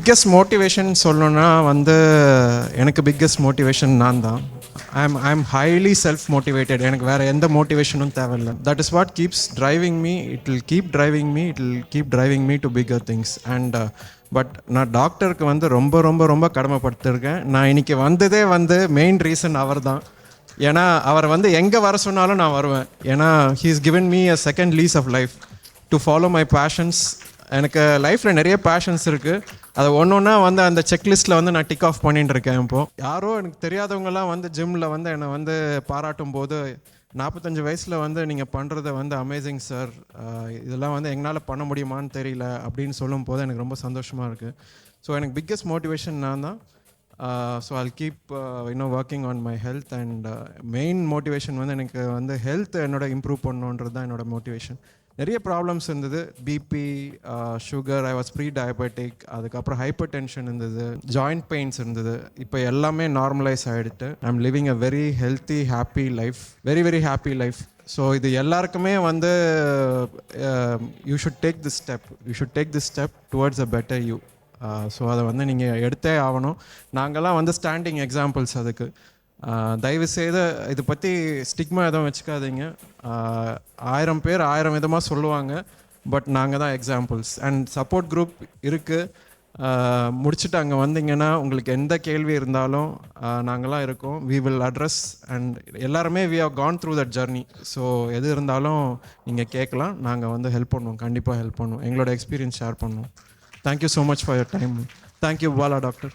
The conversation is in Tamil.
பிக்கஸ்ட் மோட்டிவேஷன் சொல்லணும்னா வந்து எனக்கு பிக்கஸ்ட் மோட்டிவேஷன் நான் தான். I am highly self motivated. எனக்கு வேறு எந்த மோட்டிவேஷனும் தேவையில்லை. That is what keeps driving me. It will keep driving me to bigger things. And but நான் டாக்டருக்கு வந்து ரொம்ப ரொம்ப ரொம்ப கடமைப்படுத்திருக்கேன். நான் இன்றைக்கி வந்ததே வந்து மெயின் ரீசன் அவர் தான். ஏன்னா அவர் வந்து எங்கே வர சொன்னாலும் நான் வருவேன். ஏன்னா he is given me a second lease of life to follow my passions. எனக்கு லைஃப்பில் நிறைய பேஷன்ஸ் இருக்குது. அதை ஒன்று ஒன்றா வந்து அந்த செக்லிஸ்ட்டில் வந்து நான் டிக் ஆஃப் பண்ணிட்டு இருக்கேன். இப்போது யாரோ எனக்கு தெரியாதவங்கலாம் வந்து ஜிம்மில் வந்து என்னை வந்து பாராட்டும் போது 45 வயசில் வந்து நீங்கள் பண்ணுறத வந்து அமேசிங் சார், இதெல்லாம் வந்து எங்களால் பண்ண முடியுமான்னு தெரியல அப்படின்னு சொல்லும் போது எனக்கு ரொம்ப சந்தோஷமாக இருக்குது. ஸோ எனக்கு பிக்கஸ்ட் மோட்டிவேஷன் நான் தான். So I'll keep working on my health. And main motivation வந்து எனக்கு வந்து ஹெல்த் இம்ப்ரூவ் பண்ணணுன்றது தான் என்னோட மோட்டிவேஷன். நிறைய ப்ராப்ளம்ஸ் இருந்தது. BP, sugar, I was pre diabetic, அதுக்கப்புறம் ஹைப்பர் டென்ஷன் இருந்தது, ஜாயிண்ட் பெயின்ஸ் இருந்தது. இப்போ எல்லாமே நார்மலைஸ் ஆகிடுட்டு I am living a very healthy happy life, very very happy life. So இது எல்லாருக்குமே வந்து you should take this step towards a better you. So அதை வந்து நீங்கள் எடுத்தே ஆகணும். நாங்கள்லாம் வந்து ஸ்டாண்டிங் எக்ஸாம்பிள்ஸ் அதுக்கு. தயவுசெய்து இதை பற்றி ஸ்டிக்மா எதுவும் வச்சுக்காதீங்க. 1000 பேர் 1000 விதமாக சொல்லுவாங்க, பட் நாங்கள் தான் எக்ஸாம்பிள்ஸ். அண்ட் சப்போர்ட் குரூப் இருக்குது. முடிச்சுட்டு அங்கே வந்தீங்கன்னா உங்களுக்கு எந்த கேள்வி இருந்தாலும் நாங்களாம் இருக்கோம். We will address. அண்ட் எல்லாருமே we have gone through that journey. So எது இருந்தாலும் நீங்கள் கேட்கலாம். நாங்கள் வந்து ஹெல்ப் பண்ணுவோம், கண்டிப்பாக ஹெல்ப் பண்ணுவோம், எங்களோட எக்ஸ்பீரியன்ஸ் ஷேர் பண்ணுவோம். Thank you so much for your time. Thank you Bala doctor.